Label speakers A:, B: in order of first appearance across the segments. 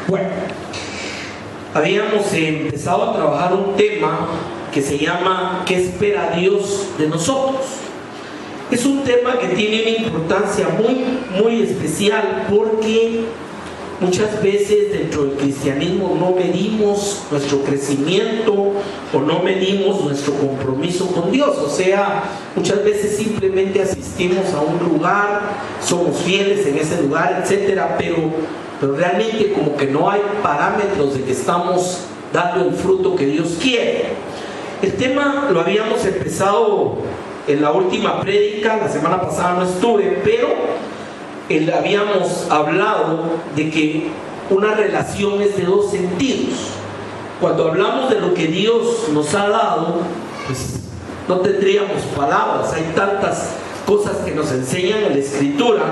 A: Bueno, habíamos empezado a trabajar un tema que se llama ¿qué espera Dios de nosotros? Es un tema que tiene una importancia muy especial, porque muchas veces dentro del cristianismo no medimos nuestro crecimiento o no medimos nuestro compromiso con Dios. O sea, muchas veces simplemente asistimos a un lugar, somos fieles en ese lugar, etcétera, pero realmente como que no hay parámetros de que estamos dando el fruto que Dios quiere. El tema lo habíamos empezado en la última prédica, la semana pasada no estuve, pero habíamos hablado de que una relación es de dos sentidos. Cuando hablamos de lo que Dios nos ha dado, pues no tendríamos palabras. Hay tantas cosas que nos enseñan en la Escritura.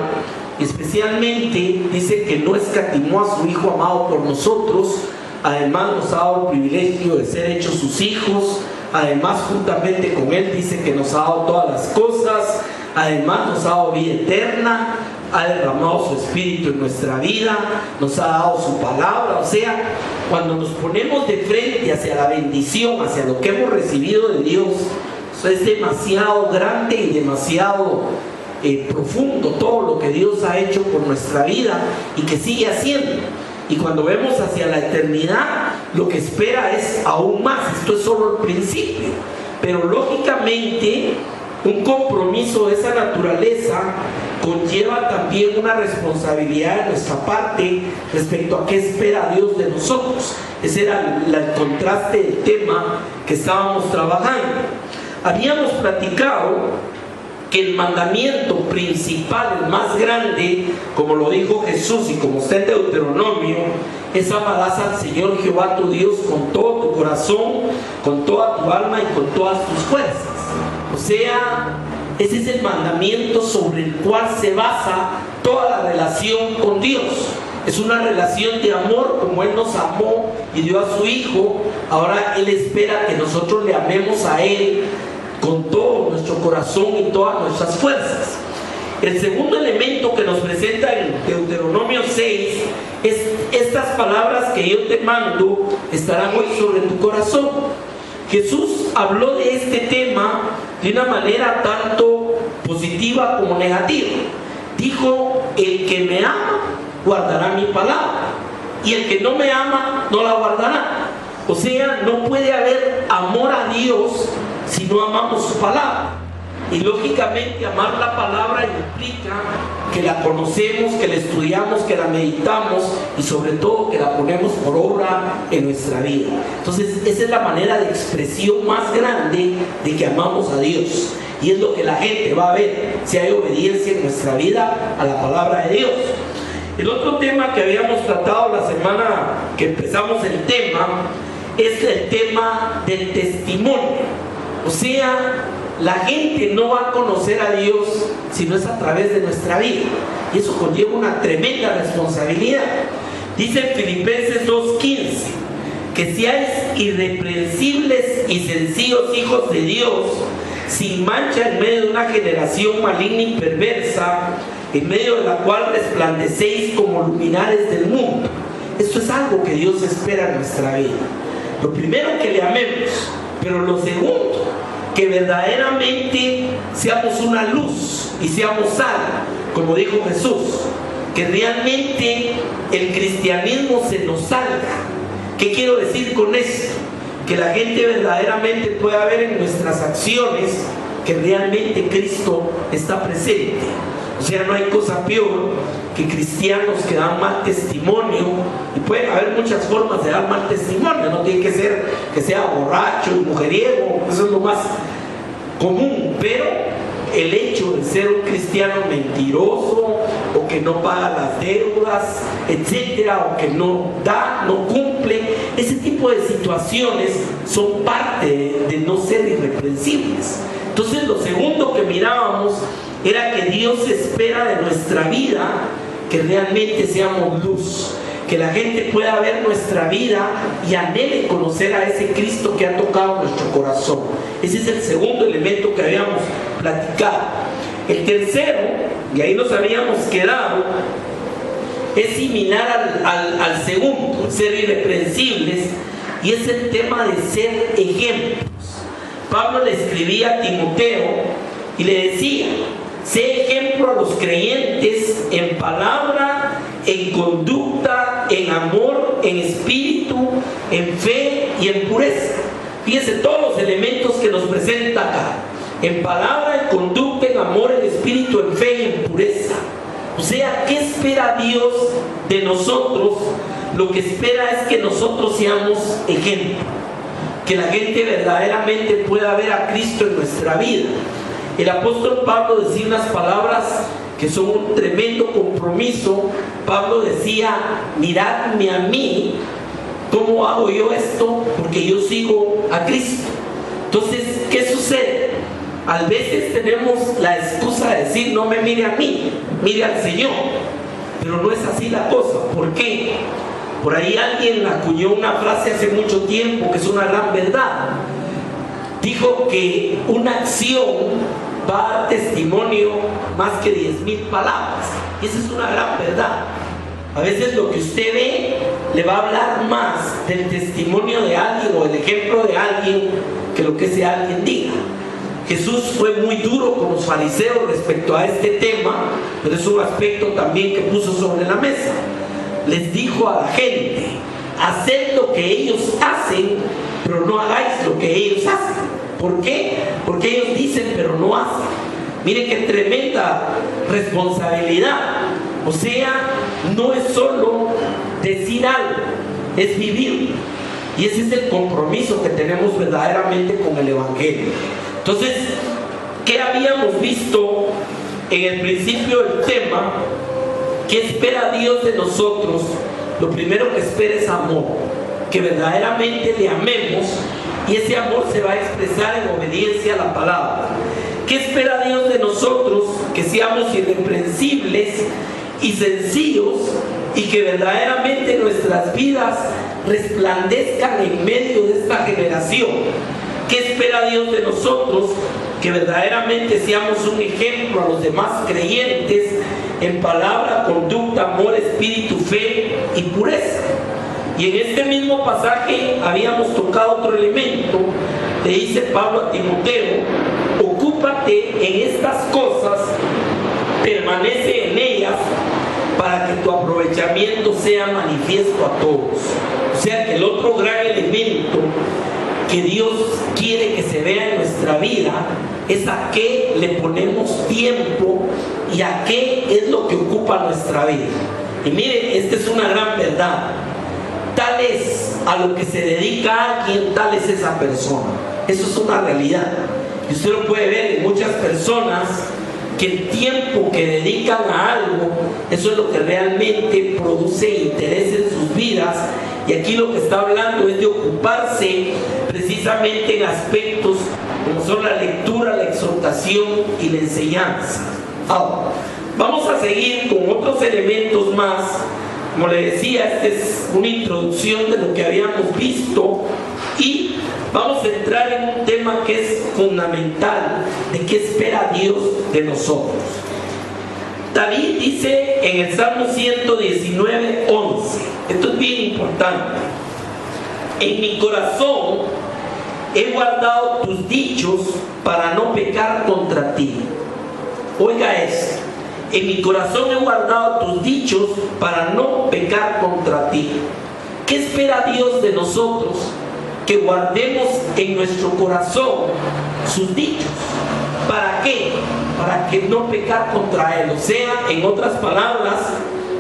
A: Especialmente dice que no escatimó a su Hijo amado por nosotros. Además nos ha dado el privilegio de ser hechos sus hijos. Además, juntamente con Él dice que nos ha dado todas las cosas. Además nos ha dado vida eterna, ha derramado su Espíritu en nuestra vida, nos ha dado su palabra. O sea, cuando nos ponemos de frente hacia la bendición, hacia lo que hemos recibido de Dios, eso es demasiado grande y demasiado profundo todo lo que Dios ha hecho por nuestra vida y que sigue haciendo. Y cuando vemos hacia la eternidad, lo que espera es aún más. Esto es solo el principio, pero lógicamente un compromiso de esa naturaleza conlleva también una responsabilidad de nuestra parte respecto a qué espera Dios de nosotros. Ese era el contraste del tema que estábamos trabajando. Habíamos platicado que el mandamiento principal, el más grande, como lo dijo Jesús y como está en Deuteronomio, es amarás al Señor Jehová tu Dios con todo tu corazón, con toda tu alma y con todas tus fuerzas. O sea, ese es el mandamiento sobre el cual se basa toda la relación con Dios. Es una relación de amor, como Él nos amó y dio a su Hijo. Ahora Él espera que nosotros le amemos a Él con todo nuestro corazón y todas nuestras fuerzas. El segundo elemento que nos presenta en Deuteronomio 6 es: estas palabras que yo te mando estarán hoy sobre tu corazón. Jesús habló de este tema de una manera tanto positiva como negativa. Dijo: el que me ama guardará mi palabra, y el que no me ama no la guardará. O sea, no puede haber amor a Dios si no amamos su palabra. Y lógicamente amar la palabra implica que la conocemos, que la estudiamos, que la meditamos y sobre todo que la ponemos por obra en nuestra vida. Entonces esa es la manera de expresión más grande de que amamos a Dios, y es lo que la gente va a ver si hay obediencia en nuestra vida a la palabra de Dios. El otro tema que habíamos tratado la semana que empezamos el tema es el tema del testimonio. O sea, la gente no va a conocer a Dios si no es a través de nuestra vida, y eso conlleva una tremenda responsabilidad. Dice en Filipenses 2:15 que seáis irreprensibles y sencillos hijos de Dios, sin mancha en medio de una generación maligna y perversa, en medio de la cual resplandecéis como luminares del mundo. Esto es algo que Dios espera en nuestra vida. Lo primero, que le amemos, pero lo segundo, que verdaderamente seamos una luz y seamos sal, como dijo Jesús, que realmente el cristianismo se nos salga. ¿Qué quiero decir con esto? Que la gente verdaderamente pueda ver en nuestras acciones que realmente Cristo está presente. O sea, no hay cosa peor que cristianos que dan mal testimonio, y puede haber muchas formas de dar mal testimonio, no tiene que ser que sea borracho y mujeriego, eso es lo más común, pero el hecho de ser un cristiano mentiroso, o que no paga las deudas, etcétera, o que no da, no cumple, ese tipo de situaciones son parte de no ser irreprensibles. Entonces, lo segundo que mirábamos era que Dios espera de nuestra vida que realmente seamos luz, que la gente pueda ver nuestra vida y anhele conocer a ese Cristo que ha tocado nuestro corazón. Ese es el segundo elemento que habíamos platicado. El tercero, y ahí nos habíamos quedado, es similar al segundo, ser irreprensibles, y es el tema de ser ejemplos. Pablo le escribía a Timoteo y le decía: sé ejemplo a los creyentes en palabra, en conducta, en amor, en espíritu, en fe y en pureza. Fíjense todos los elementos que nos presenta acá: en palabra, en conducta, en amor, en espíritu, en fe y en pureza. O sea, ¿qué espera Dios de nosotros? Lo que espera es que nosotros seamos ejemplo, que la gente verdaderamente pueda ver a Cristo en nuestra vida. El apóstol Pablo decía unas palabras que son un tremendo compromiso. Pablo decía: miradme a mí, ¿cómo hago yo esto? Porque yo sigo a Cristo. Entonces, ¿qué sucede? A veces tenemos la excusa de decir: no me mire a mí, mire al Señor. Pero no es así la cosa. ¿Por qué? Por ahí alguien acuñó una frase hace mucho tiempo que es una gran verdad. Dijo que una acción va a dar testimonio más que 10,000 palabras. Y esa es una gran verdad. A veces lo que usted ve le va a hablar más del testimonio de alguien o del ejemplo de alguien que lo que ese alguien diga. Jesús fue muy duro con los fariseos respecto a este tema, pero es un aspecto también que puso sobre la mesa. Les dijo a la gente: haced lo que ellos hacen, pero no hagáis lo que ellos hacen. ¿Por qué? Porque ellos dicen pero no hacen. Miren qué tremenda responsabilidad. O sea, no es solo decir algo, es vivir. Y ese es el compromiso que tenemos verdaderamente con el Evangelio. Entonces, ¿qué habíamos visto en el principio del tema? ¿Qué espera Dios de nosotros? Lo primero que espera es amor, que verdaderamente le amemos, y ese amor se va a expresar en obediencia a la palabra. ¿Qué espera Dios de nosotros? Que seamos irreprensibles y sencillos, y que verdaderamente nuestras vidas resplandezcan en medio de esta generación. ¿Qué espera Dios de nosotros? Que verdaderamente seamos un ejemplo a los demás creyentes en palabra, conducta, amor, espíritu, fe y pureza. Y en este mismo pasaje habíamos tocado otro elemento. Le dice Pablo a Timoteo: ocúpate en estas cosas, permanece en ellas, para que tu aprovechamiento sea manifiesto a todos. O sea que el otro gran elemento que Dios quiere que se vea en nuestra vida es a qué le ponemos tiempo y a qué es lo que ocupa nuestra vida. Y miren, esta es una gran verdad. Tal es a lo que se dedica alguien, tal es esa persona. Eso es una realidad. Y usted lo puede ver en muchas personas, que el tiempo que dedican a algo, eso es lo que realmente produce interés en sus vidas. Y aquí lo que está hablando es de ocuparse precisamente en aspectos como son la lectura, la exhortación y la enseñanza. Ahora, vamos a seguir con otros elementos más. Como le decía, esta es una introducción de lo que habíamos visto, y vamos a entrar en un tema que es fundamental, de qué espera Dios de nosotros. David dice en el Salmo 119:11, esto es bien importante: en mi corazón he guardado tus dichos para no pecar contra ti. Oiga esto: en mi corazón he guardado tus dichos para no pecar contra ti. ¿Qué espera Dios de nosotros? Que guardemos en nuestro corazón sus dichos. ¿Para qué? Para que no pecar contra Él. O sea, en otras palabras,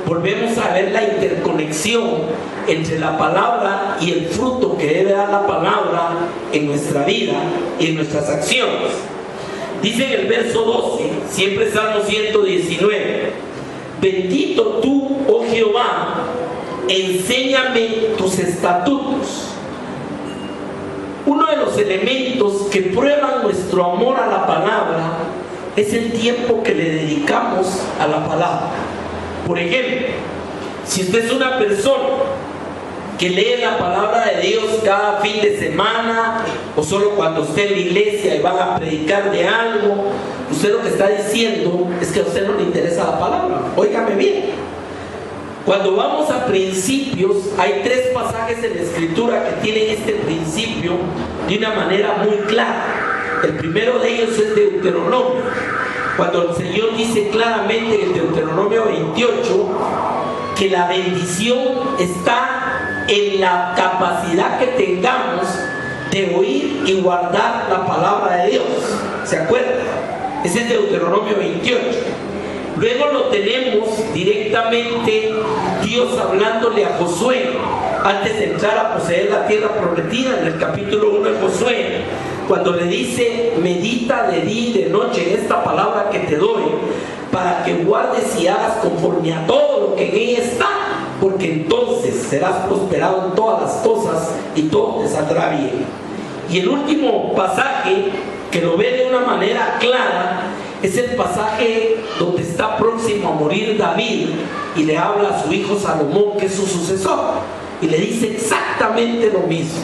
A: volvemos a ver la interconexión entre la palabra y el fruto que debe dar la palabra en nuestra vida y en nuestras acciones. Dice en el verso 12, siempre Salmo 119: bendito tú, oh Jehová, enséñame tus estatutos. Uno de los elementos que prueban nuestro amor a la palabra es el tiempo que le dedicamos a la palabra. Por ejemplo, si usted es una persona que lee la palabra de Dios cada fin de semana, o solo cuando esté en la iglesia y van a predicar de algo, usted lo que está diciendo es que a usted no le interesa la palabra. Óigame bien. Cuando vamos a principios, hay 3 pasajes en la Escritura que tienen este principio de una manera muy clara. El primero de ellos es Deuteronomio, cuando el Señor dice claramente en Deuteronomio 28 que la bendición está en la capacidad que tengamos de oír y guardar la palabra de Dios. ¿Se acuerdan? Ese es Deuteronomio 28. Luego lo tenemos directamente Dios hablándole a Josué antes de entrar a poseer la tierra prometida, en el capítulo 1 de Josué, cuando le dice: medita de día y de noche en esta palabra que te doy, para que guardes y hagas conforme a todo lo que en ella está, porque entonces serás prosperado en todas las cosas y todo te saldrá bien. Y el último pasaje que lo ve de una manera clara es el pasaje donde está próximo a morir David y le habla a su hijo Salomón, que es su sucesor, y le dice exactamente lo mismo: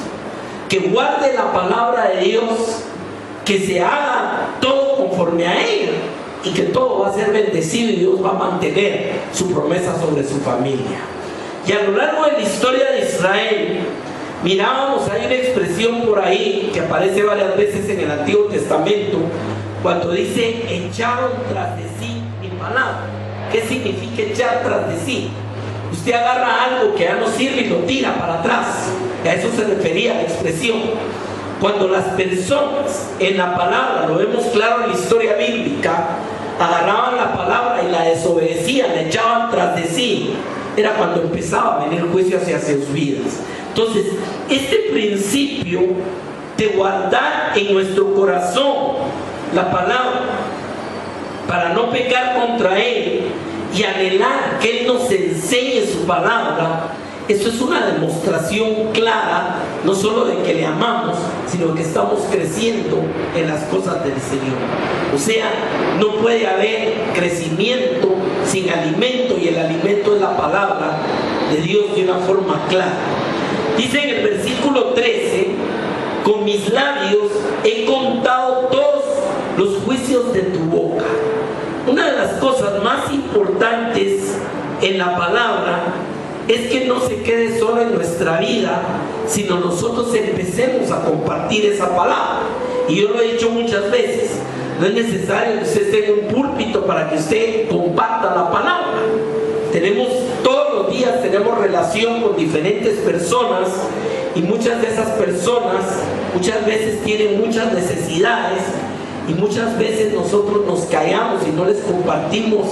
A: que guarde la palabra de Dios, que se haga todo conforme a ella, y que todo va a ser bendecido y Dios va a mantener su promesa sobre su familia. Y a lo largo de la historia de Israel mirábamos, hay una expresión por ahí que aparece varias veces en el Antiguo Testamento, cuando dice: echaron tras de sí mi palabra. ¿Qué significa echar tras de sí? Usted agarra algo que ya no sirve y lo tira para atrás. A eso se refería la expresión. Cuando las personas en la palabra, lo vemos claro en la historia bíblica, agarraban la palabra y la desobedecían, la echaban tras de sí, era cuando empezaba a venir juicio hacia sus vidas. Entonces, este principio de guardar en nuestro corazón la palabra para no pecar contra Él y anhelar que Él nos enseñe su palabra, eso es una demostración clara, no solo de que le amamos, sino que estamos creciendo en las cosas del Señor. O sea, no puede haber crecimiento sin alimento, y el alimento es la palabra de Dios de una forma clara. Dice en el versículo 13: con mis labios he contado todos los juicios de tu boca. Una de las cosas más importantes en la palabra es que no se quede solo en nuestra vida, sino nosotros empecemos a compartir esa palabra. Y yo lo he dicho muchas veces: no es necesario que usted esté en un púlpito para que usted comparta la palabra. Todos los días tenemos relación con diferentes personas, y muchas de esas personas muchas veces tienen muchas necesidades, y muchas veces nosotros nos callamos y no les compartimos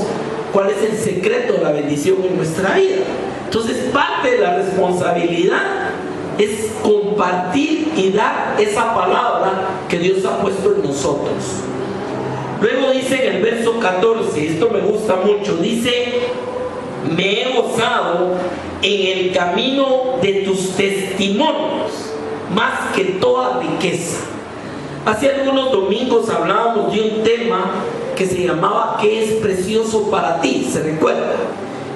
A: cuál es el secreto de la bendición en nuestra vida. Entonces, parte de la responsabilidad es compartir y dar esa palabra que Dios ha puesto en nosotros. Luego dice en el verso 14, esto me gusta mucho, dice: me he gozado en el camino de tus testimonios más que toda riqueza. Hace algunos domingos hablábamos de un tema que se llamaba ¿qué es precioso para ti? ¿Se recuerda?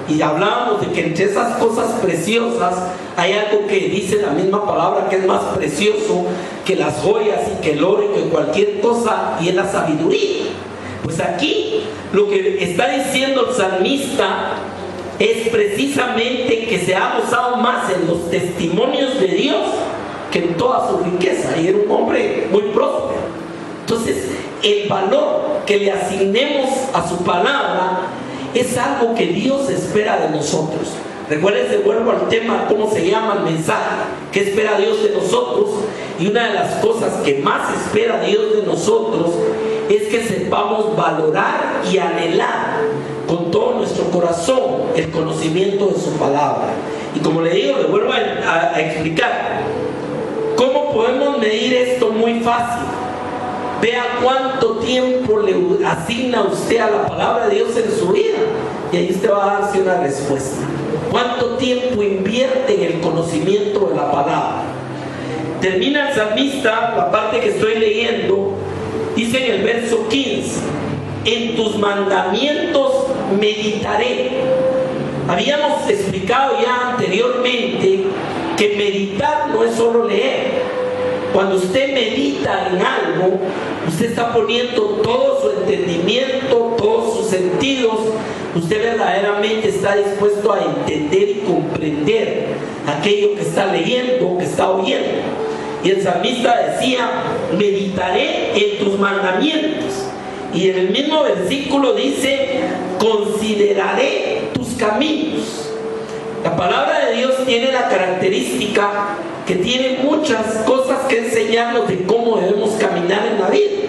A: Y hablábamos de que entre esas cosas preciosas hay algo que dice la misma palabra que es más precioso que las joyas y que el oro y que cualquier cosa, y es la sabiduría. Pues aquí lo que está diciendo el salmista es precisamente que se ha gozado más en los testimonios de Dios que en toda su riqueza, y era un hombre muy próspero. Entonces, el valor que le asignemos a su palabra es algo que Dios espera de nosotros. Recuérdense, vuelvo al tema, cómo se llama el mensaje, qué espera Dios de nosotros. Y una de las cosas que más espera Dios de nosotros es que sepamos valorar y anhelar con todo nuestro corazón el conocimiento de su palabra. Y como le digo, le vuelvo a explicar cómo podemos medir esto. Muy fácil. Vea cuánto tiempo le asigna usted a la palabra de Dios en su vida, y ahí usted va a darse una respuesta. ¿Cuánto tiempo invierte en el conocimiento de la palabra? Termina el salmista, la parte que estoy leyendo, dice en el verso 15: en tus mandamientos meditaré. Habíamos explicado ya anteriormente que meditar no es solo leer. cuando usted medita en algo, usted está poniendo todo su entendimiento, todos sus sentidos. Usted verdaderamente está dispuesto a entender y comprender aquello que está leyendo, que está oyendo. Y el salmista decía: meditaré en tus mandamientos. Y en el mismo versículo dice: consideraré tus caminos. La palabra de Dios tiene la característica que tiene muchas cosas que enseñarnos de cómo debemos caminar en la vida.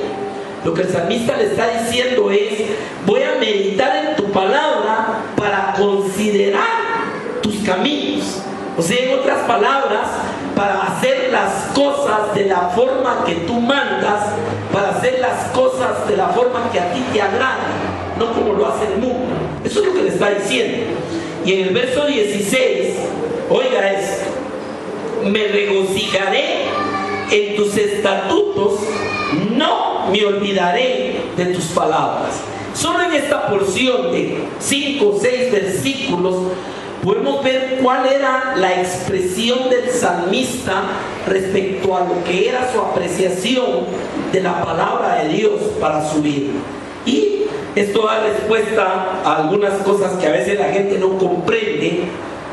A: Lo que el salmista le está diciendo es: voy a meditar en tu palabra para considerar tus caminos. O sea, en otras palabras, para hacer las cosas de la forma que tú mandas, para hacer las cosas de la forma que a ti te agrada, no como lo hace el mundo. Eso es lo que le está diciendo. Y en el verso 16, oiga esto: me regocijaré en tus estatutos, no me olvidaré de tus palabras. Solo en esta porción de 5 o 6 versículos podemos ver cuál era la expresión del salmista respecto a lo que era su apreciación de la palabra de Dios para su vida. Y esto da respuesta a algunas cosas que a veces la gente no comprende.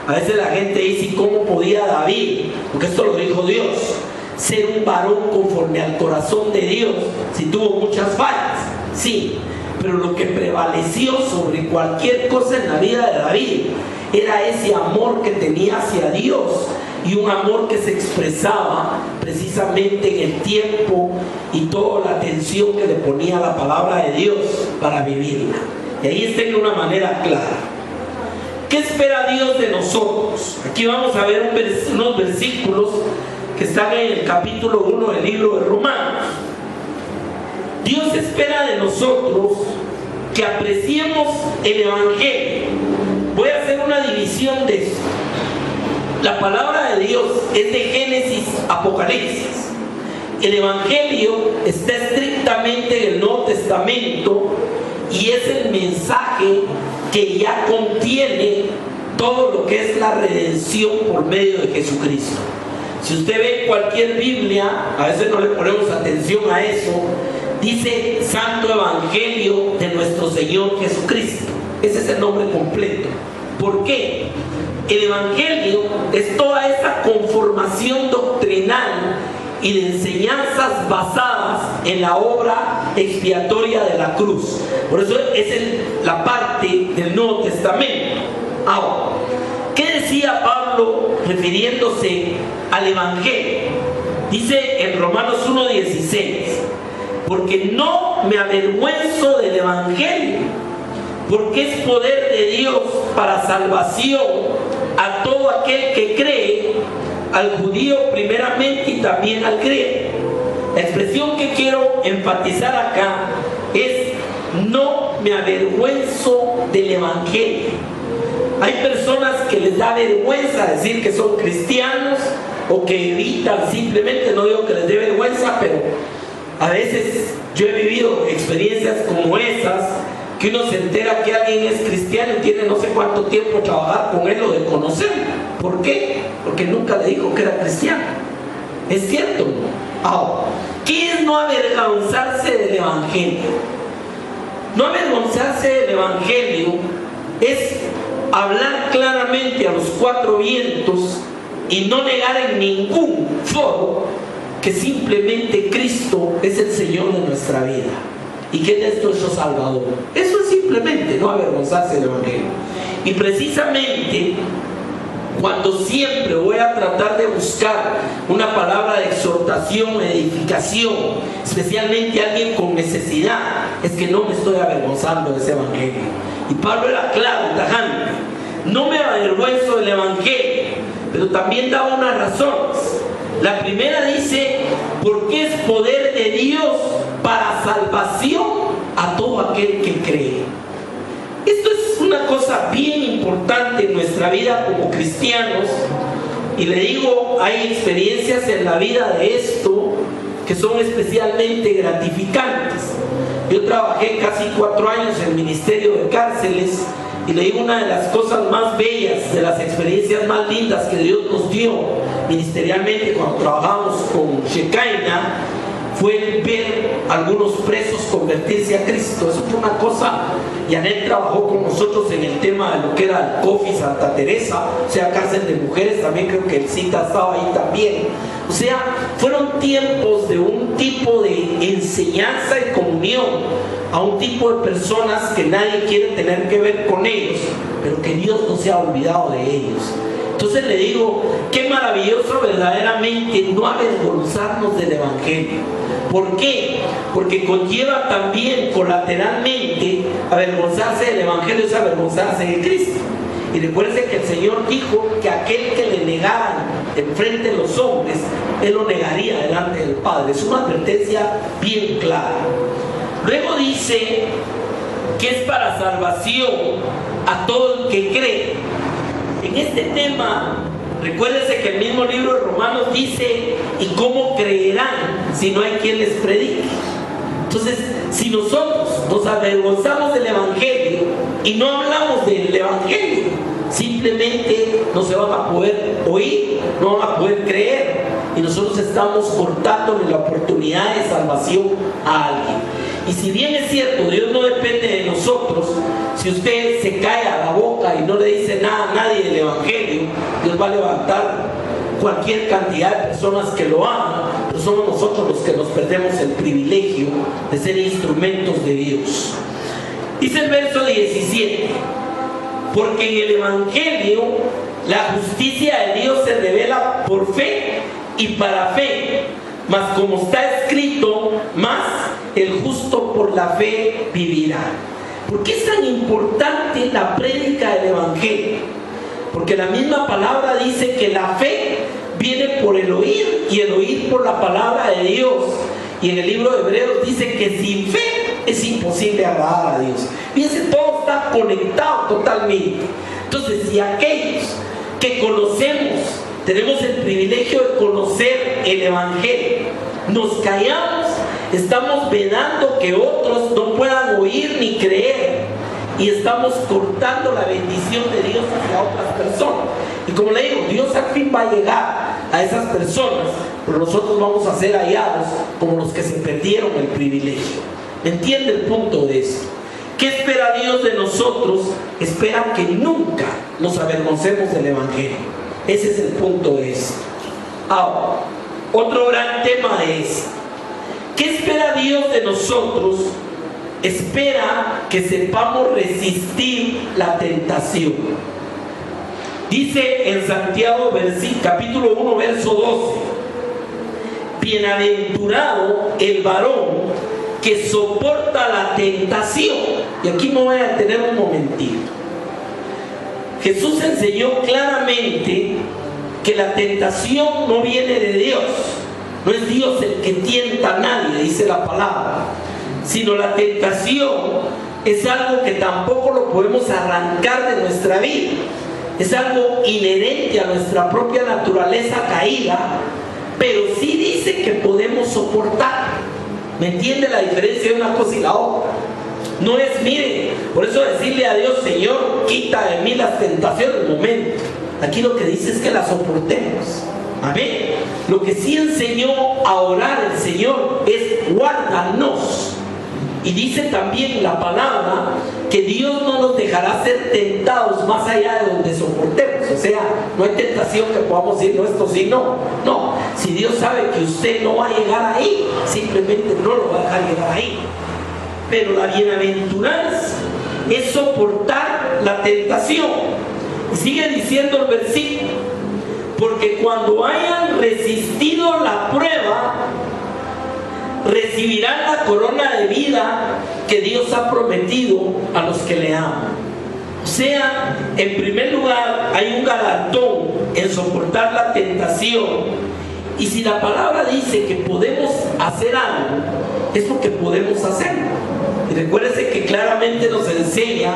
A: A veces la gente dice: ¿y cómo podía David? Porque esto lo dijo Dios, ser un varón conforme al corazón de Dios, si tuvo muchas fallas. Sí, pero lo que prevaleció sobre cualquier cosa en la vida de David era ese amor que tenía hacia Dios, y un amor que se expresaba precisamente en el tiempo y toda la atención que le ponía a la palabra de Dios para vivirla. Y ahí está de una manera clara. ¿Qué espera Dios de nosotros? Aquí vamos a ver unos versículos que están en el capítulo 1 del libro de Romanos. Dios espera de nosotros que apreciemos el Evangelio. Voy a hacer una división de esto. La palabra de Dios es de Génesis a Apocalipsis. El Evangelio está estrictamente en el Nuevo Testamento y es el mensaje que ya contiene todo lo que es la redención por medio de Jesucristo. Si usted ve cualquier Biblia, a veces no le ponemos atención a eso, dice Santo Evangelio de nuestro Señor Jesucristo. Ese es el nombre completo. ¿Por qué? El Evangelio es toda esa conformación doctrinal y de enseñanzas basadas en la obra expiatoria de la cruz. Por eso es la parte del Nuevo Testamento. Ahora, ¿qué decía Pablo refiriéndose al Evangelio? Dice en Romanos 1:16: porque no me avergüenzo del Evangelio, porque es poder de Dios para salvación a todo aquel que cree, al judío primeramente y también al griego. La expresión que quiero enfatizar acá es: no me avergüenzo del Evangelio. Hay personas que les da vergüenza decir que son cristianos, o que evitan simplemente, no digo que les dé vergüenza, pero a veces yo he vivido experiencias como esas, que uno se entera que alguien es cristiano y tiene no sé cuánto tiempo de trabajar con él o de conocerlo. ¿Por qué? Porque nunca le dijo que era cristiano. ¿Es cierto? Ahora, ¿qué es no avergonzarse del Evangelio? No avergonzarse del Evangelio es hablar claramente a los cuatro vientos y no negar en ningún foro que simplemente Cristo es el Señor de nuestra vida y que Él es nuestro Salvador. Eso es simplemente no avergonzarse del Evangelio. Y precisamente cuando siempre voy a tratar de buscar una palabra de exhortación, edificación, especialmente a alguien con necesidad, es que no me estoy avergonzando de ese Evangelio. Y Pablo era claro, tajante: no me avergüenzo del Evangelio, pero también daba unas razones. La primera dice: porque es poder de Dios para salvación a todo aquel que cree. Esto es una cosa bien importante en nuestra vida como cristianos, y le digo, hay experiencias en la vida de esto que son especialmente gratificantes. Yo trabajé casi 4 años en el Ministerio de Cárceles Y le digo, una de las cosas más bellas, de las experiencias más lindas que Dios nos dio ministerialmente cuando trabajamos con Shekinah, fue ver a algunos presos convertirse a Cristo. Eso fue una cosa. Yanet trabajó con nosotros en el tema de lo que era el COFI Santa Teresa, o sea, cárcel de mujeres. También creo que el CITA estaba ahí también. O sea, fueron tiempos de un tipo de enseñanza y comunión a un tipo de personas que nadie quiere tener que ver con ellos, pero que Dios no se ha olvidado de ellos. Entonces le digo, qué maravilloso verdaderamente no avergonzarnos del Evangelio. ¿Por qué? Porque conlleva también colateralmente avergonzarse del Evangelio, es avergonzarse de Cristo. Y recuerden que el Señor dijo que aquel que le negaran enfrente de los hombres, Él lo negaría delante del Padre. Es una advertencia bien clara. Luego dice que es para salvación a todo el que cree. En este tema, recuérdense que el mismo libro de Romanos dice, ¿y cómo creerán si no hay quien les predique? Entonces, si nosotros nos avergonzamos del Evangelio y no hablamos del Evangelio, simplemente no se van a poder oír, no van a poder creer, y nosotros estamos cortándole la oportunidad de salvación a alguien. Y si bien es cierto, Dios no depende de nosotros, si usted se calla la boca y no le dice nada a nadie del Evangelio, Dios va a levantar cualquier cantidad de personas que lo aman, pero somos nosotros los que nos perdemos el privilegio de ser instrumentos de Dios. Dice el verso 17, porque en el Evangelio la justicia de Dios se revela por fe y para fe, mas como está escrito, más el justo por la fe vivirá. ¿Por qué es tan importante la prédica del Evangelio? Porque la misma palabra dice que la fe viene por el oír y el oír por la palabra de Dios. Y en el libro de Hebreos dice que sin fe es imposible agradar a Dios. Fíjense, todo está conectado totalmente. Entonces, si aquellos que conocemos, tenemos el privilegio de conocer el Evangelio, nos callamos, estamos vedando que otros no puedan oír ni creer, y estamos cortando la bendición de Dios hacia otras personas. Y como le digo, Dios al fin va a llegar a esas personas, pero nosotros vamos a ser hallados como los que se perdieron el privilegio. ¿Entiende el punto de eso? ¿Qué espera Dios de nosotros? Espera que nunca nos avergoncemos del Evangelio. Ese es el punto de eso. Ahora, otro gran tema es, ¿qué espera Dios de nosotros? Espera que sepamos resistir la tentación. Dice en Santiago capítulo 1 verso 12, bienaventurado el varón que soporta la tentación. Y aquí me voy a detener un momentito. Jesús enseñó claramente que la tentación no viene de Dios. No es Dios el que tienta a nadie, dice la palabra, sino la tentación es algo que tampoco lo podemos arrancar de nuestra vida. Es algo inherente a nuestra propia naturaleza caída, pero sí dice que podemos soportar. ¿Me entiende la diferencia de una cosa y la otra? No es, mire, por eso decirle a Dios, Señor, quita de mí las tentaciones, un momento. Aquí lo que dice es que las soportemos. Amén. Lo que sí enseñó a orar el Señor es guárdanos. Y dice también la palabra que Dios no nos dejará ser tentados más allá de donde soportemos. O sea, no hay tentación que podamos decir, no, esto sí, no. No, si Dios sabe que usted no va a llegar ahí, simplemente no lo va a dejar llegar ahí. Pero la bienaventuranza es soportar la tentación. Y sigue diciendo el versículo, porque cuando hayan resistido la prueba, recibirán la corona de vida que Dios ha prometido a los que le aman. O sea, en primer lugar hay un galardón en soportar la tentación, y si la palabra dice que podemos hacer algo, es porque podemos hacerlo. Y recuérdense que claramente nos enseña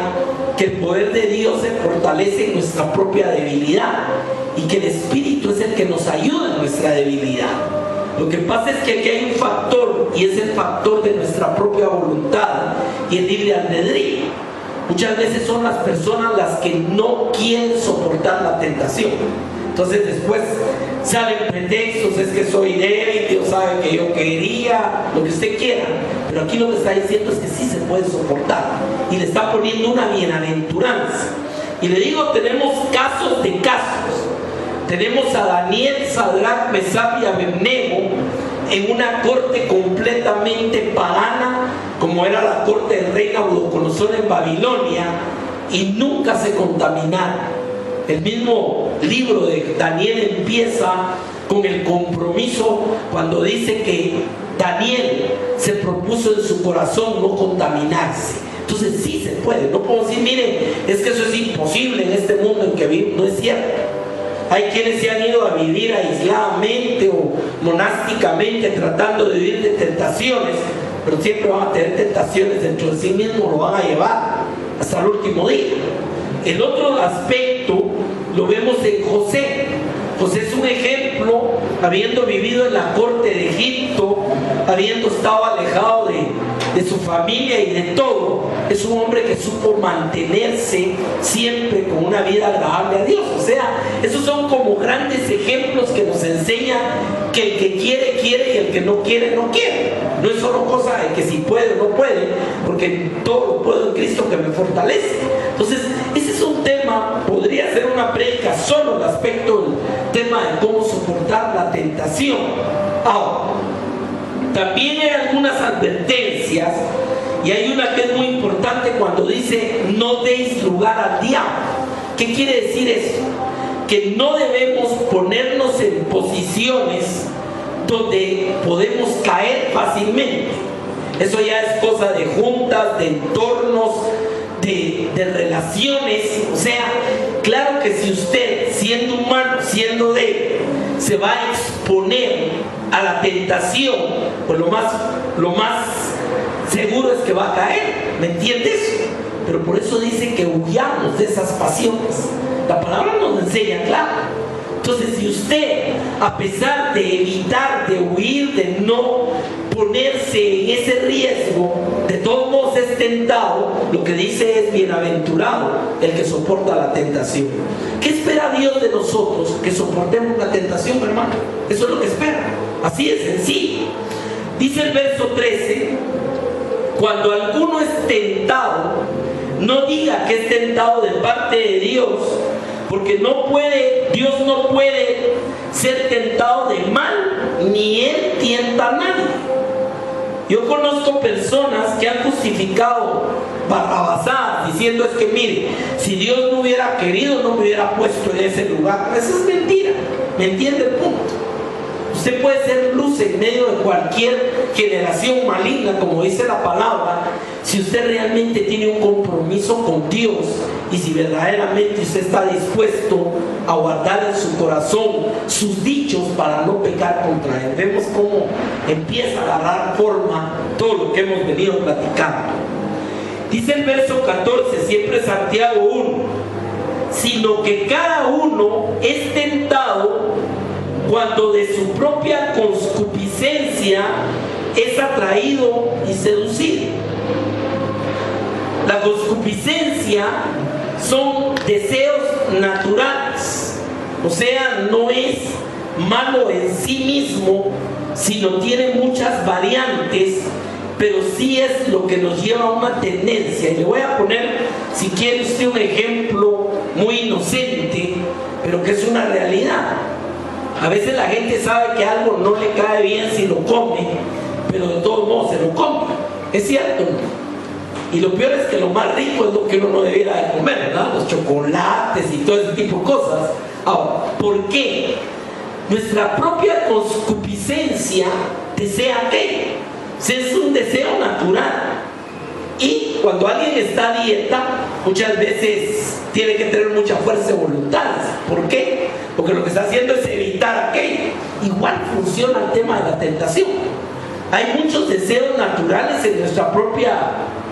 A: que el poder de Dios se fortalece en nuestra propia debilidad, y que el Espíritu es el que nos ayuda en nuestra debilidad. Lo que pasa es que aquí hay un factor, y es el factor de nuestra propia voluntad y el libre albedrío. muchas veces son las personas las que no quieren soportar la tentación. Entonces después salen pretextos, es que soy débil, Dios sabe que yo quería, lo que usted quiera. Pero aquí lo que está diciendo es que sí se puede soportar. Y le está poniendo una bienaventuranza. Y le digo, tenemos casos de casos. Tenemos a Daniel, Sadrach, Mesach y Abednego en una corte completamente pagana, como era la corte del rey Nabucodonosor en Babilonia, y nunca se contaminaron. El mismo libro de Daniel empieza con el compromiso cuando dice que Daniel se propuso en su corazón no contaminarse. Entonces sí se puede. No puedo decir, miren, es que eso es imposible en este mundo en que vivimos. No es cierto. Hay quienes se han ido a vivir aisladamente o monásticamente tratando de vivir de tentaciones, pero siempre van a tener tentaciones dentro de sí mismos, lo van a llevar hasta el último día. El otro aspecto lo vemos en José. José es un ejemplo, habiendo vivido en la corte de Egipto, habiendo estado alejado de su familia y de todo. Es un hombre que supo mantenerse siempre con una vida agradable a Dios. O sea, esos son como grandes ejemplos que nos enseñan que el que quiere, quiere, y el que no quiere, no quiere. No es solo cosa de que si puede o no puede, porque todo lo puedo en Cristo que me fortalece. Entonces, ese es un tema, podría ser una prédica solo el aspecto del tema de cómo soportar la tentación. Ahora, también hay algunas advertencias, y hay una que es muy importante cuando dice no deis lugar al diablo. ¿Qué quiere decir eso? Que no debemos ponernos en posiciones donde podemos caer fácilmente. Eso ya es cosa de juntas, de entornos, de relaciones. O sea, claro que si usted, siendo humano, siendo débil, se va a exponer a la tentación, pues lo más seguro es que va a caer. ¿Me entiendes? Pero por eso dice que huyamos de esas pasiones. La palabra nos enseña, claro. Entonces, si usted, a pesar de evitar, de huir, de no ponerse en ese riesgo, de todos modos es tentado, lo que dice es bienaventurado el que soporta la tentación. ¿Qué espera Dios de nosotros? Que soportemos la tentación, hermano. Eso es lo que espera. Así es sencillo. Dice el verso 13, cuando alguno es tentado, no diga que es tentado de parte de Dios, porque Dios no puede ser tentado de mal, ni Él tienta a nadie. Yo conozco personas que han justificado barrabasadas diciendo es que mire, si Dios no hubiera querido no me hubiera puesto en ese lugar. Eso es mentira. ¿Me entiende el punto? Usted puede ser luz en medio de cualquier generación maligna, como dice la palabra, si usted realmente tiene un compromiso con Dios y si verdaderamente usted está dispuesto a guardar en su corazón sus dichos para no pecar contra Él. Vemos cómo empieza a agarrar forma todo lo que hemos venido platicando. Dice el verso 14, siempre Santiago 1, sino que cada uno es tentado cuando de su propia concupiscencia es atraído y seducido. La concupiscencia son deseos naturales, o sea, no es malo en sí mismo, sino tiene muchas variantes, pero sí es lo que nos lleva a una tendencia. Y le voy a poner, si quiere usted, un ejemplo muy inocente, pero que es una realidad. A veces la gente sabe que algo no le cae bien si lo come, pero de todos modos se lo come. Es cierto. Y lo peor es que lo más rico es lo que uno no debiera de comer, ¿verdad? Los chocolates y todo ese tipo de cosas. Ahora, ¿por qué? Nuestra propia concupiscencia desea qué? Es un deseo natural. Y cuando alguien está a dieta, muchas veces tiene que tener mucha fuerza de voluntad. ¿Por qué? Porque lo que está haciendo es evitar aquello. Igual funciona el tema de la tentación. Hay muchos deseos naturales en nuestra propia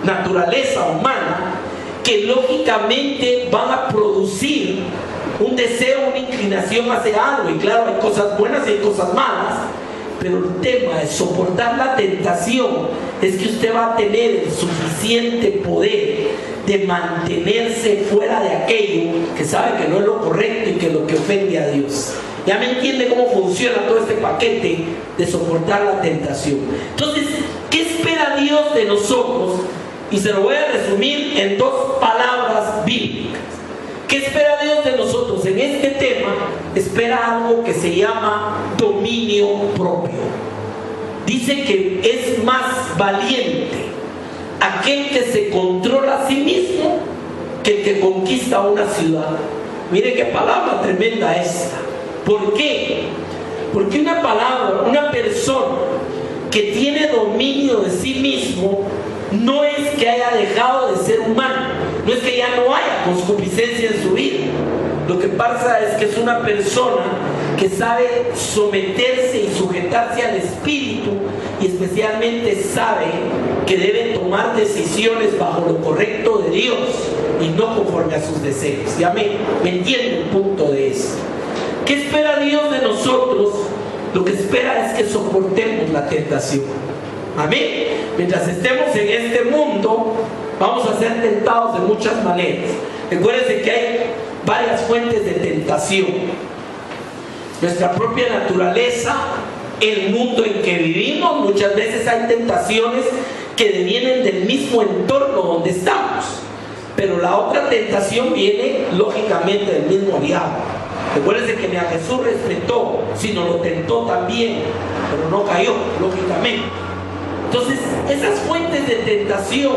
A: naturaleza humana que lógicamente van a producir un deseo, una inclinación hacia algo. Y claro, hay cosas buenas y hay cosas malas. Pero el tema de soportar la tentación es que usted va a tener el suficiente poder de mantenerse fuera de aquello que sabe que no es lo correcto y que es lo que ofende a Dios. Ya me entiende cómo funciona todo este paquete de soportar la tentación. Entonces, ¿qué espera Dios de nosotros? Y se lo voy a resumir en 2 palabras bíblicas. ¿Qué espera Dios de nosotros? En este tema espera algo que se llama dominio propio. Dice que es más valiente aquel que se controla a sí mismo que el que conquista una ciudad. Mire qué palabra tremenda esta. ¿Por qué? Porque una persona que tiene dominio de sí mismo no es que haya dejado de ser humano, no es que ya no haya concupiscencia en su vida. Lo que pasa es que es una persona que sabe someterse y sujetarse al Espíritu, y especialmente sabe que debe tomar decisiones bajo lo correcto de Dios y no conforme a sus deseos. Ya me entiende el punto de eso. ¿Qué espera Dios de nosotros? Lo que espera es que soportemos la tentación. Amén. Mientras estemos en este mundo, vamos a ser tentados de muchas maneras. Recuérdense que hay varias fuentes de tentación. Nuestra propia naturaleza, el mundo en que vivimos, muchas veces hay tentaciones que vienen del mismo entorno donde estamos. Pero la otra tentación viene lógicamente del mismo diablo. Recuérdense que ni a Jesús respetó, sino lo tentó también, pero no cayó, lógicamente. Entonces, esas fuentes de tentación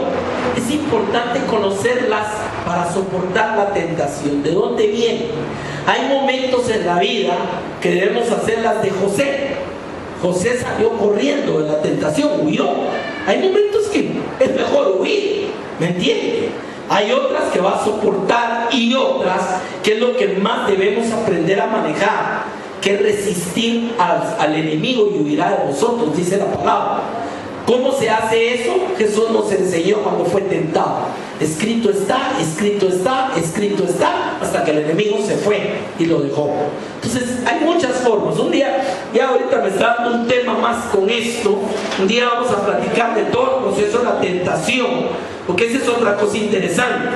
A: es importante conocerlas para soportar la tentación. ¿De dónde vienen? Hay momentos en la vida que debemos hacerlas de José. José salió corriendo de la tentación, huyó. Hay momentos que es mejor huir, ¿me entiende? Hay otras que va a soportar y otras que es lo que más debemos aprender a manejar, que es resistir al enemigo y huirá de vosotros, dice la palabra. ¿Cómo se hace eso? Jesús nos enseñó cuando fue tentado. Escrito está, escrito está, escrito está, hasta que el enemigo se fue y lo dejó. Entonces hay muchas formas. Un día, ya ahorita me está dando un tema más con esto. Un día vamos a platicar de todo el proceso de la tentación, porque esa es otra cosa interesante.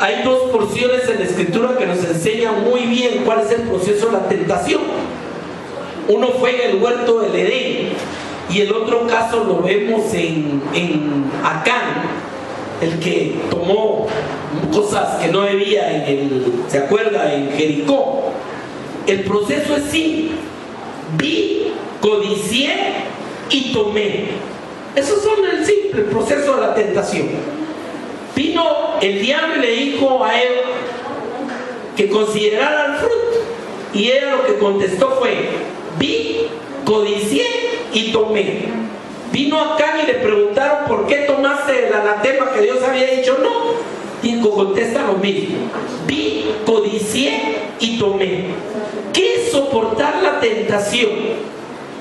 A: Hay 2 porciones en la Escritura que nos enseñan muy bien cuál es el proceso de la tentación. Uno fue en el huerto del Edén, y el otro caso lo vemos en Acán, el que tomó cosas que no debía ¿se acuerda? En Jericó. El proceso es simple: vi, codicié y tomé. Esos son el simple proceso de la tentación. Vino el diablo y le dijo a Eva que considerara el fruto, y ella lo que contestó fue: vi, codicié y tomé. Vino Acán y le preguntaron: ¿por qué tomaste el anatema que Dios había dicho no? Y contesta lo mismo: vi, codicié y tomé. ¿Qué es soportar la tentación?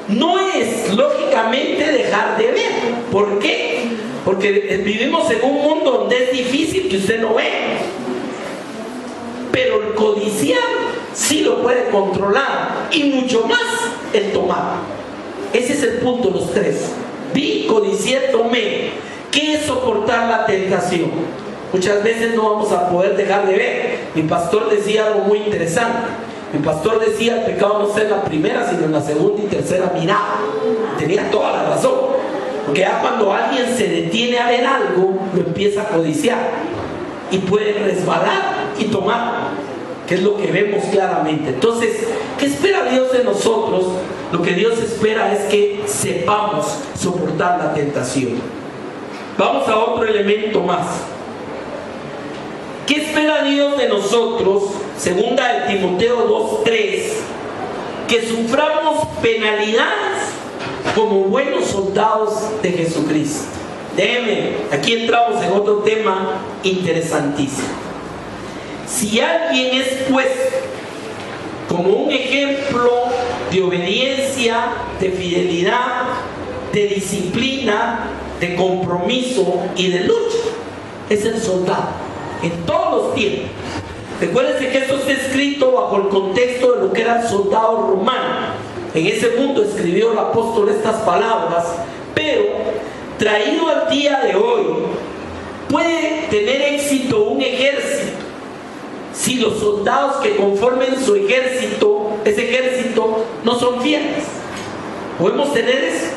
A: No es lógicamente dejar de ver. ¿Por qué? Porque vivimos en un mundo donde es difícil que usted no vea. Pero el codiciar sí lo puede controlar, y mucho más el tomar. Ese es el punto, los 3. Vi, codicié, tomé. ¿Qué es soportar la tentación? Muchas veces no vamos a poder dejar de ver. Mi pastor decía algo muy interesante. Mi pastor decía: el pecado no está en la primera, sino en la segunda y tercera mirada. Tenía toda la razón. Porque ya cuando alguien se detiene a ver algo, lo empieza a codiciar, y puede resbalar y tomar, que es lo que vemos claramente. Entonces, ¿qué espera Dios de nosotros? Lo que Dios espera es que sepamos soportar la tentación. Vamos a otro elemento más. ¿Qué espera Dios de nosotros? Segunda de Timoteo 2:3, que suframos penalidades como buenos soldados de Jesucristo. Déjenme, aquí entramos en otro tema interesantísimo. Si alguien es puesto como un ejemplo de obediencia, de fidelidad, de disciplina, de compromiso y de lucha, es el soldado en todos los tiempos. Recuérdense que esto está escrito bajo el contexto de lo que era el soldado romano. En ese mundo escribió el apóstol estas palabras Pero, traído al día de hoy, puede tener éxito un ejército si los soldados que conformen su ejército, ese ejército, no son fieles. ¿Podemos tener eso?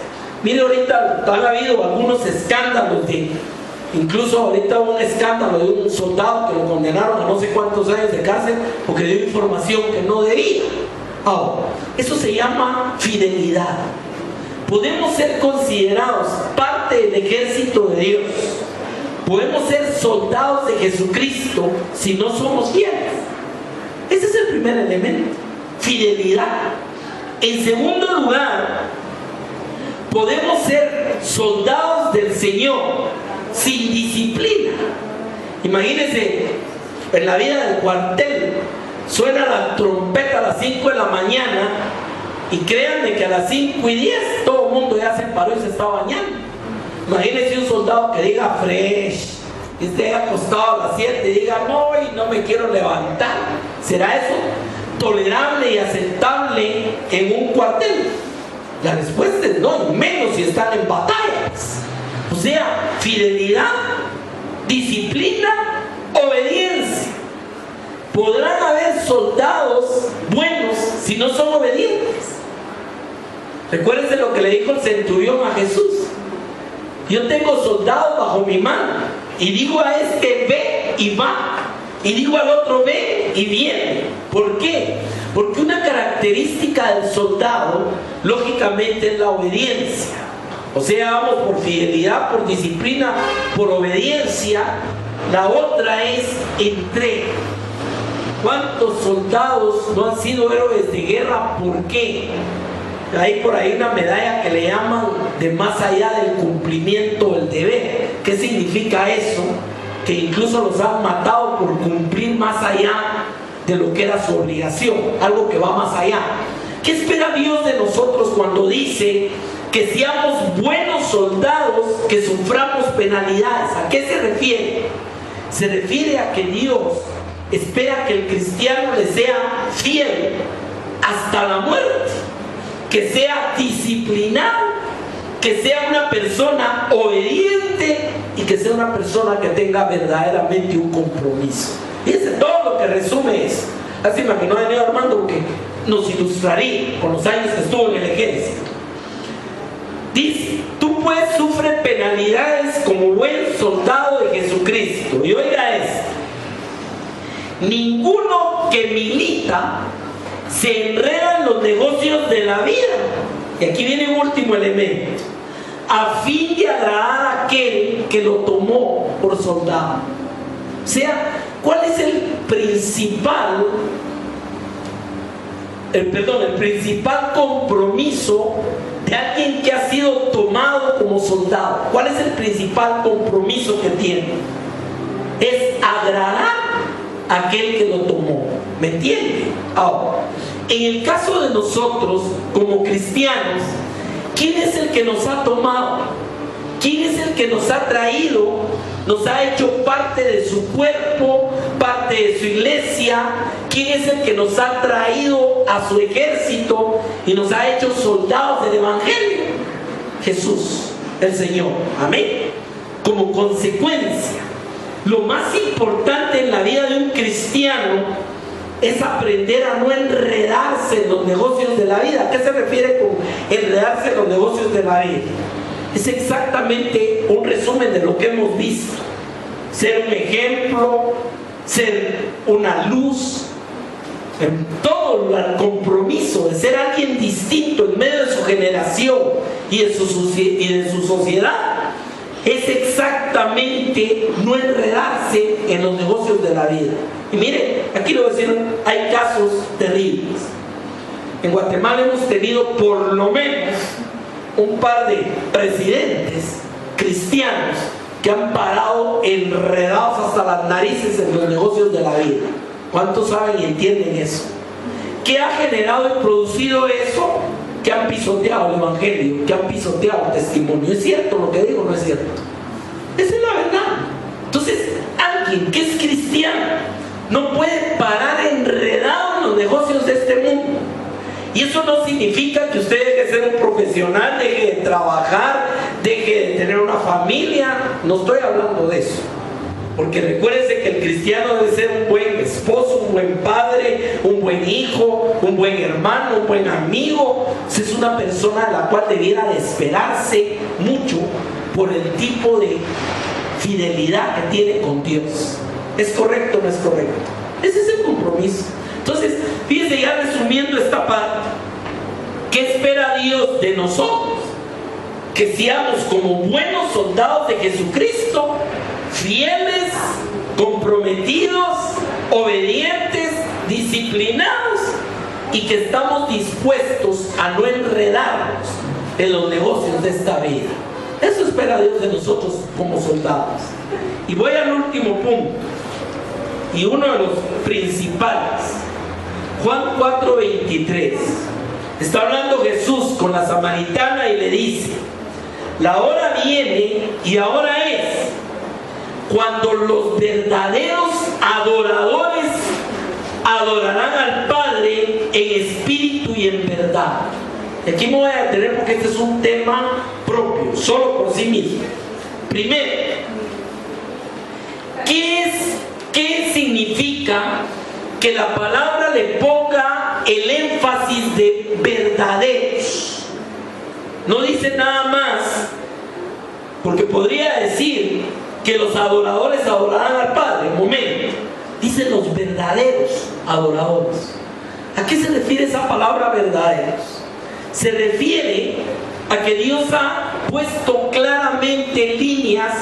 A: Mire, ahorita han habido algunos escándalos incluso ahorita hubo un escándalo de un soldado que lo condenaron a no sé cuántos años de cárcel porque dio información que no debía. Ahora, eso se llama fidelidad. Podemos ser considerados parte del ejército de Dios. Podemos ser soldados de Jesucristo si no somos fieles. Ese es el primer elemento, fidelidad. En segundo lugar, podemos ser soldados del Señor sin disciplina. Imagínense, en la vida del cuartel suena la trompeta a las 5 de la mañana y créanme que a las 5:10 todo el mundo ya se paró y se está bañando. Imagínense un soldado que diga fresh y esté acostado a las 7 y diga no me quiero levantar. ¿Será eso tolerable y aceptable en un cuartel? La respuesta es no, y menos si están en batallas. O sea, fidelidad, disciplina, obediencia. Podrán haber soldados buenos si no son obedientes. Recuérdense lo que le dijo el centurión a Jesús: yo tengo soldados bajo mi mano, y digo a este ve y va, y digo al otro ve y viene. ¿Por qué? Porque una característica del soldado lógicamente es la obediencia. O sea, vamos por fidelidad, por disciplina, por obediencia. La otra es entrega. ¿Cuántos soldados no han sido héroes de guerra? ¿Por qué? Hay por ahí una medalla que le llaman de más allá del cumplimiento del deber. ¿Qué significa eso? Que incluso los han matado por cumplir más allá de lo que era su obligación, algo que va más allá. ¿Qué espera Dios de nosotros cuando dice que seamos buenos soldados, que suframos penalidades? ¿A qué se refiere? Se refiere a que Dios espera que el cristiano le sea fiel hasta la muerte, que sea disciplinado, que sea una persona obediente y que sea una persona que tenga verdaderamente un compromiso. Fíjense, todo lo que resume es, lástima que no ha venido Armando porque nos ilustraría con los años que estuvo en el ejército. Dice, tú pues sufres penalidades como buen soldado de Jesucristo. Y oiga esto: ninguno que milita se enreda en los negocios de la vida. Y aquí viene un último elemento: a fin de agradar a aquel que lo tomó por soldado. O sea, ¿cuál es el principal compromiso de alguien que ha sido tomado como soldado? ¿Cuál es el principal compromiso que tiene? Es agradar a aquel que lo tomó. ¿Me entiende? Ahora, en el caso de nosotros como cristianos, ¿quién es el que nos ha tomado? ¿Quién es el que nos ha traído? Nos ha hecho parte de su cuerpo, parte de su iglesia. ¿Quién es el que nos ha traído a su ejército y nos ha hecho soldados del evangelio? Jesús, el Señor. Amén. Como consecuencia, lo más importante en la vida de un cristiano es aprender a no enredarse en los negocios de la vida. ¿A qué se refiere con enredarse en los negocios de la vida? Es exactamente un resumen de lo que hemos visto: ser un ejemplo, ser una luz, en todo el compromiso de ser alguien distinto en medio de su generación y de su sociedad. Es exactamente no enredarse en los negocios de la vida. Y miren, aquí lo voy a decir, hay casos terribles. En Guatemala hemos tenido por lo menos un par de presidentes cristianos que han parado enredados hasta las narices en los negocios de la vida. ¿Cuántos saben y entienden eso? ¿Qué ha generado y producido eso? Que han pisoteado el evangelio, que han pisoteado el testimonio. ¿Es cierto lo que digo o no es cierto? Esa es la verdad. Entonces, alguien que es cristiano no puede parar enredado en los negocios de este mundo. Y eso no significa que usted deje de ser un profesional, deje de trabajar, deje de tener una familia. No estoy hablando de eso, porque recuérdense que el cristiano debe ser un buen esposo, un buen padre, un buen hijo, un buen hermano, un buen amigo. Es una persona a la cual debiera de esperarse mucho por el tipo de fidelidad que tiene con Dios. ¿Es correcto o no es correcto? Ese es el compromiso. Entonces, fíjense, ya resumiendo esta parte, ¿qué espera Dios de nosotros? Que seamos como buenos soldados de Jesucristo, fieles, comprometidos, obedientes, disciplinados, y que estamos dispuestos a no enredarnos en los negocios de esta vida. Eso espera Dios de nosotros como soldados. Y voy al último punto, y uno de los principales. Juan 4:23. Está hablando Jesús con la samaritana y le dice: la hora viene y ahora es cuando los verdaderos adoradores adorarán al Padre en espíritu y en verdad. Aquí me voy a detener porque este es un tema propio, solo por sí mismo. Primero, ¿qué significa que la palabra le ponga el énfasis de verdaderos? No dice nada más, porque podría decir que los adoradores adorarán al Padre. Un momento, dice los verdaderos adoradores. ¿A qué se refiere esa palabra verdaderos? Se refiere a que Dios ha puesto claramente líneas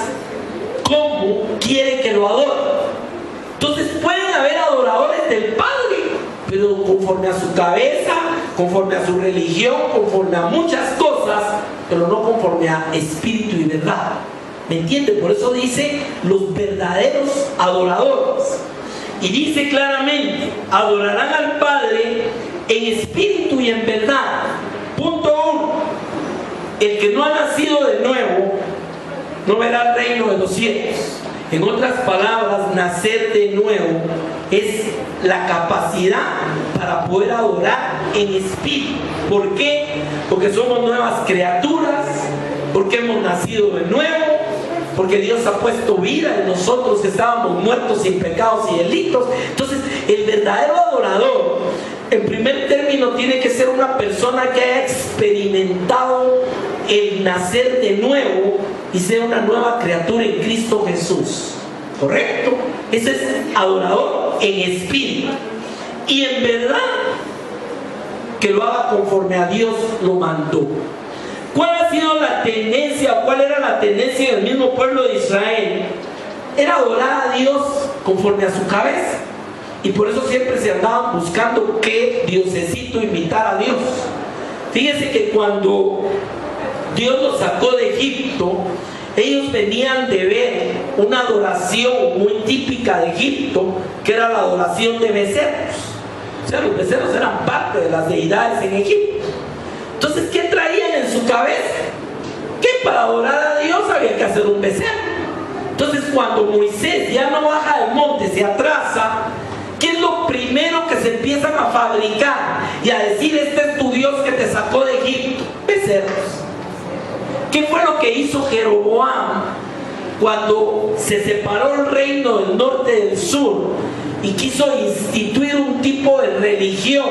A: cómo quiere que lo adoren. Entonces pueden haber adoradores del Padre, pero conforme a su cabeza, conforme a su religión, conforme a muchas cosas, pero no conforme a espíritu y verdad. ¿Me entiende? Por eso dice los verdaderos adoradores. Y dice claramente, adorarán al Padre en espíritu y en verdad. Punto 1. El que no ha nacido de nuevo no verá el reino de los cielos. En otras palabras, nacer de nuevo es la capacidad para poder adorar en espíritu. ¿Por qué? Porque somos nuevas criaturas, porque hemos nacido de nuevo, porque Dios ha puesto vida en nosotros que estábamos muertos sin pecados y delitos. Entonces, el verdadero adorador, en primer término, tiene que ser una persona que haya experimentado el nacer de nuevo y sea una nueva criatura en Cristo Jesús. ¿Correcto? Ese es adorador en espíritu. Y en verdad, que lo haga conforme a Dios lo mandó. ¿Cuál ha sido la tendencia? ¿Cuál era la tendencia del mismo pueblo de Israel? Era adorar a Dios conforme a su cabeza. Y por eso siempre se andaban buscando qué diosecito imitar a Dios. Fíjense que cuando Dios los sacó de Egipto, ellos venían de ver una adoración muy típica de Egipto, que era la adoración de becerros. O sea, los becerros eran parte de las deidades en Egipto. Entonces, ¿qué traían en su cabeza? Que para adorar a Dios había que hacer un becerro. Entonces, cuando Moisés ya no baja del monte, se atrasa, ¿qué es lo primero que se empiezan a fabricar y a decir: este es tu Dios que te sacó de Egipto? Becerros. ¿Qué fue lo que hizo Jeroboam cuando se separó el reino del norte del sur y quiso instituir un tipo de religión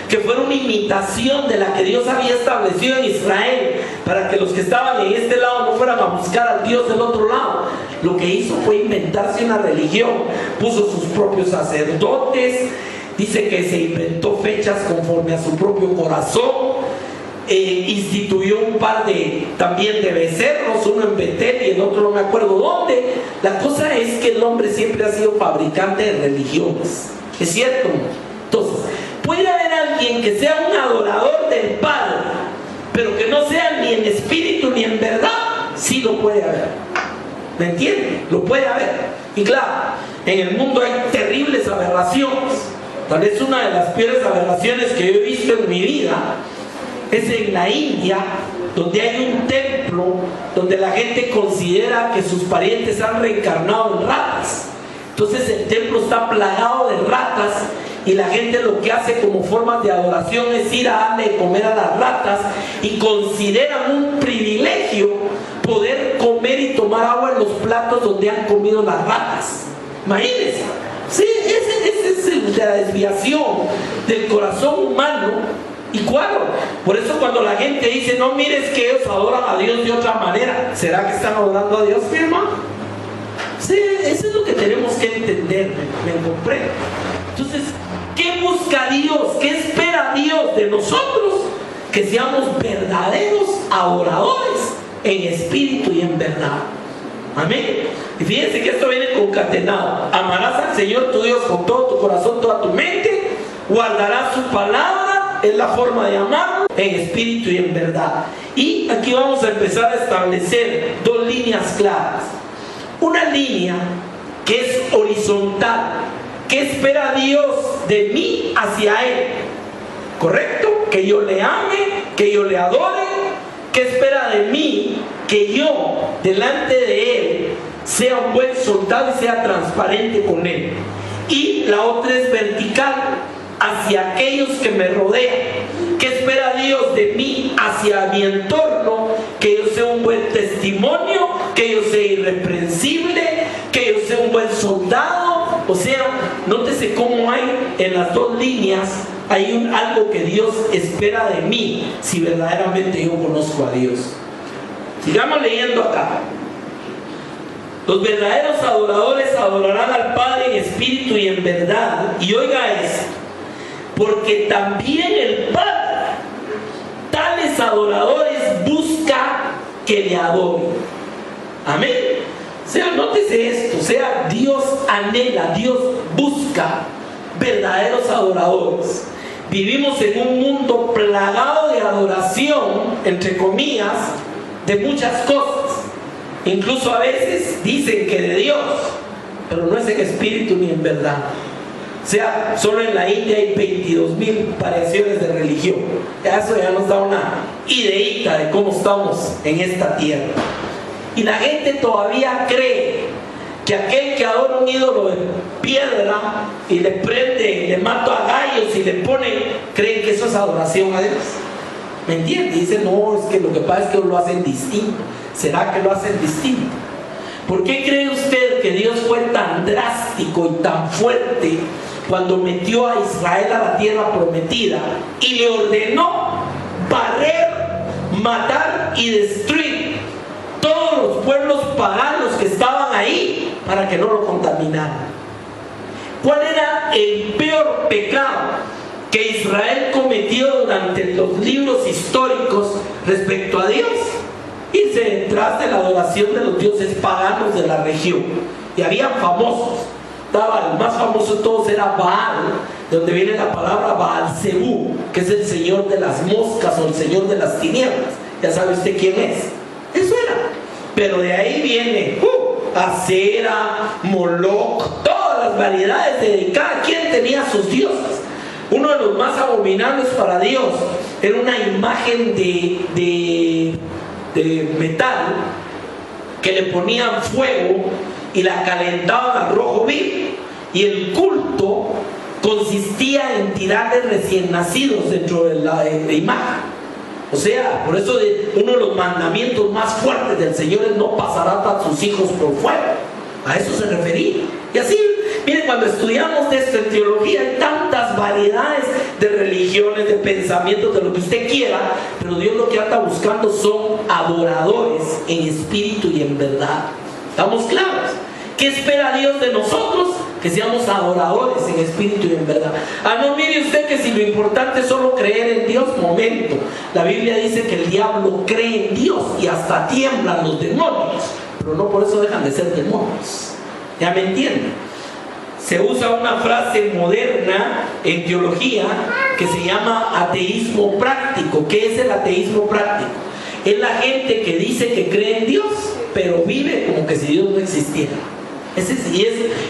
A: que fuera una imitación de la que Dios había establecido en Israel, para que los que estaban en este lado no fueran a buscar al Dios del otro lado? Lo que hizo fue inventarse una religión, puso sus propios sacerdotes, dice que se inventó fechas conforme a su propio corazón, instituyó un par también de becerros, uno en Betel y el otro no me acuerdo dónde. La cosa es que el hombre siempre ha sido fabricante de religiones, ¿es cierto? Entonces, puede haber alguien que sea un adorador del Padre, pero que no sea ni en espíritu ni en verdad. Sí lo puede haber, ¿me entiende? Lo puede haber. Y claro, en el mundo hay terribles aberraciones. Tal vez una de las peores aberraciones que yo he visto en mi vida es en la India, donde hay un templo donde la gente considera que sus parientes han reencarnado en ratas. Entonces el templo está plagado de ratas y la gente lo que hace como forma de adoración es ir a darle de comer a las ratas, y consideran un privilegio poder comer y tomar agua en los platos donde han comido las ratas. Imagínense. Sí, ese es la desviación del corazón humano. Y claro, por eso cuando la gente dice, no mires que ellos adoran a Dios de otra manera, ¿será que están adorando a Dios, mi hermano? Sí, eso es lo que tenemos que entender, ¿me comprende? Entonces, ¿qué busca Dios? ¿Qué espera Dios de nosotros? Que seamos verdaderos adoradores en espíritu y en verdad. Amén. Y fíjense que esto viene concatenado. Amarás al Señor tu Dios con todo tu corazón, toda tu mente. Guardarás su palabra, es la forma de amarlo, en espíritu y en verdad. Y aquí vamos a empezar a establecer dos líneas claras. Una línea que es horizontal. ¿Qué espera Dios de mí hacia Él? ¿Correcto? Que yo le ame, que yo le adore. ¿Qué espera de mí? Que yo, delante de Él, sea un buen soldado y sea transparente con Él. Y la otra es vertical, hacia aquellos que me rodean. ¿Qué espera Dios de mí hacia mi entorno? Que yo sea un buen testimonio, que yo sea irreprensible, que yo sea un buen soldado. O sea, nótese cómo hay en las dos líneas, hay algo que Dios espera de mí, si verdaderamente yo conozco a Dios. Sigamos leyendo acá. Los verdaderos adoradores adorarán al Padre en espíritu y en verdad. Y oiga esto, porque también el Padre, tales adoradores, busca que le adoren. Amén. O sea, nótese esto, o sea, Dios anhela, Dios busca verdaderos adoradores. Vivimos en un mundo plagado de adoración, entre comillas, de muchas cosas. Incluso a veces dicen que de Dios, pero no es en espíritu ni en verdad. O sea, solo en la India hay 22,000 variaciones de religión. Eso ya nos da una ideita de cómo estamos en esta tierra. Y la gente todavía cree que aquel que adora un ídolo de piedra y le prende, le mata a gallos y le pone, creen que eso es adoración a Dios. ¿Me entiende? Dice, no, es que lo que pasa es que lo hacen distinto. ¿Será que lo hacen distinto? ¿Por qué cree usted que Dios fue tan drástico y tan fuerte cuando metió a Israel a la tierra prometida y le ordenó barrer, matar y destruir todos los pueblos paganos que estaban ahí para que no lo contaminaran? ¿Cuál era el peor pecado que Israel cometió durante los libros históricos respecto a Dios? Irse detrás de la adoración de los dioses paganos de la región. Y habían famosos. El más famoso de todos era Baal, de donde viene la palabra Baal-Zebú, que es el señor de las moscas o el señor de las tinieblas. Ya sabe usted quién es. Eso era. Pero de ahí viene Acera, Moloch, todas las variedades de cada quien tenía sus dioses. Uno de los más abominables para Dios era una imagen de metal que le ponían fuego y la calentaban al rojo vivo, y el culto consistía en tirarle recién nacidos dentro de la imagen. O sea, por eso uno de los mandamientos más fuertes del Señor es no pasará a sus hijos por fuego. A eso se refería. Y así, miren, cuando estudiamos de esto en teología hay tantas variedades de religiones, de pensamientos, de lo que usted quiera, pero Dios lo que anda buscando son adoradores en espíritu y en verdad. ¿Estamos claros? ¿Qué espera Dios de nosotros? Que seamos adoradores en espíritu y en verdad. No mire usted que si lo importante es solo creer en Dios, momento. La Biblia dice que el diablo cree en Dios y hasta tiemblan los demonios, pero no por eso dejan de ser demonios. ¿Ya me entienden? Se usa una frase moderna en teología que se llama ateísmo práctico. ¿Qué es el ateísmo práctico? Es la gente que dice que cree en Dios, pero vive como que si Dios no existiera.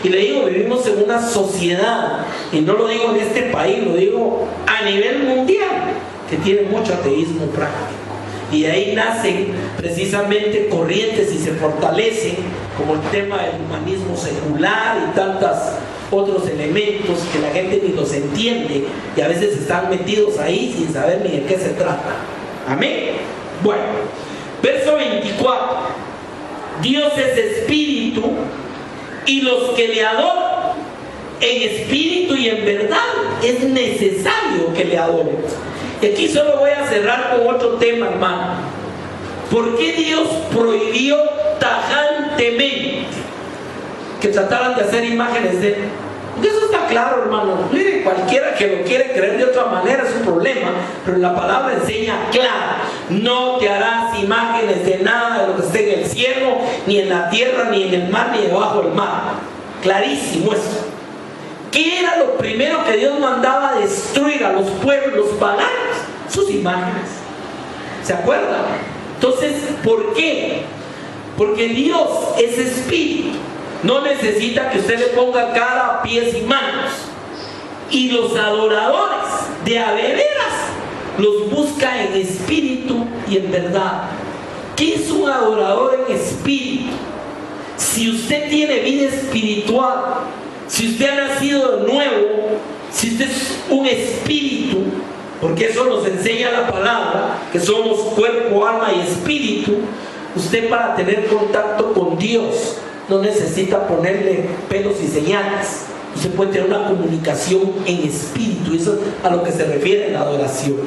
A: Y le digo, vivimos en una sociedad, y no lo digo en este país, lo digo a nivel mundial, que tiene mucho ateísmo práctico. Y de ahí nacen precisamente corrientes y se fortalecen, como el tema del humanismo secular y tantos otros elementos que la gente ni los entiende y a veces están metidos ahí sin saber ni de qué se trata. Amén. Bueno, Verso 24. Dios es espíritu y los que le adoran en espíritu y en verdad es necesario que le adoren. Y aquí solo voy a cerrar con otro tema, hermano. ¿Por qué Dios prohibió tajantemente que trataran de hacer imágenes de él? Eso está claro, hermano. Mire, cualquiera que lo quiere creer de otra manera es un problema, pero la palabra enseña claro: no te harás imágenes de nada de lo que esté en el cielo, ni en la tierra, ni en el mar, ni debajo del mar. Clarísimo eso. ¿Qué era lo primero que Dios mandaba a destruir a los pueblos paganos? Sus imágenes. ¿Se acuerdan? Entonces, ¿por qué? Porque Dios es espíritu. No necesita que usted le ponga cara, pies y manos. Y los adoradores de a veras los busca en espíritu y en verdad. ¿Qué es un adorador en espíritu? Si usted tiene vida espiritual, si usted ha nacido de nuevo, si usted es un espíritu, porque eso nos enseña la palabra, que somos cuerpo, alma y espíritu, usted para tener contacto con Dios no necesita ponerle pelos y señales. Usted puede tener una comunicación en espíritu. Eso es a lo que se refiere la adoración.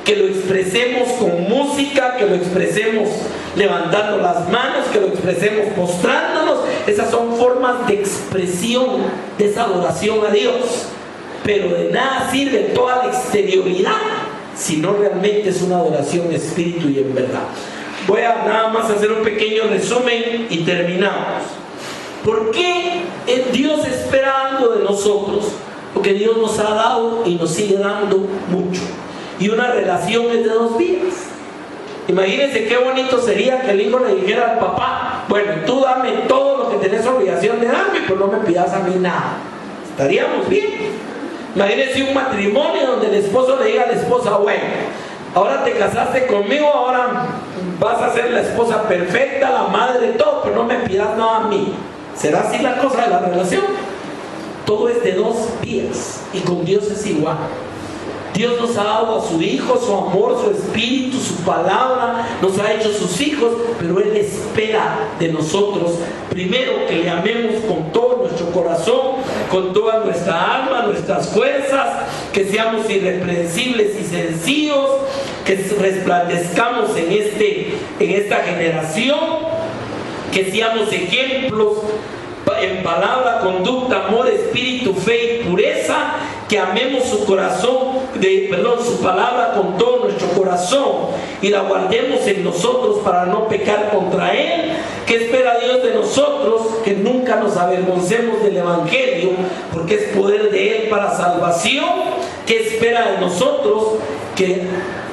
A: Que lo expresemos con música, que lo expresemos levantando las manos, que lo expresemos postrándonos. Esas son formas de expresión de esa adoración a Dios. Pero de nada sirve toda la exterioridad si no realmente es una adoración en espíritu y en verdad. Voy a nada más hacer un pequeño resumen y terminamos. ¿Por qué Dios espera algo de nosotros? Porque Dios nos ha dado y nos sigue dando mucho. Y una relación es de dos vías. Imagínense qué bonito sería que el hijo le dijera al papá: bueno, tú dame todo lo que tenés obligación de darme, pero no me pidas a mí nada. Estaríamos bien. Imagínense un matrimonio donde el esposo le diga a la esposa: bueno, ahora te casaste conmigo, ahora vas a ser la esposa perfecta, la madre de todo, pero no me pidas nada a mí. ¿Será así la cosa de la relación? Todo es de dos vías, y con Dios es igual. Dios nos ha dado a su Hijo, su amor, su espíritu, su palabra, nos ha hecho sus hijos, pero Él espera de nosotros, primero, que le amemos con todo nuestro corazón, con toda nuestra alma, nuestras fuerzas, que seamos irreprensibles y sencillos, que resplandezcamos en esta generación, que seamos ejemplos en palabra, conducta, amor, espíritu, fe y pureza, que amemos su su palabra con todo nuestro corazón y la guardemos en nosotros para no pecar contra Él. ¿Qué espera Dios de nosotros? Que nunca nos avergoncemos del Evangelio, porque es poder de Él para salvación. ¿Qué espera de nosotros? Que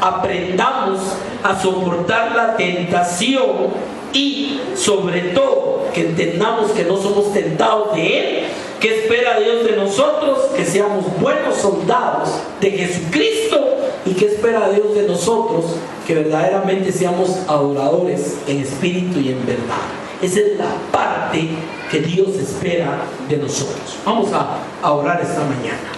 A: aprendamos a soportar la tentación y sobre todo que entendamos que no somos tentados de Él. ¿Qué espera Dios de nosotros? Que seamos buenos soldados de Jesucristo. ¿Y qué espera Dios de nosotros? Que verdaderamente seamos adoradores en espíritu y en verdad. Esa es la parte que Dios espera de nosotros. Vamos a orar esta mañana.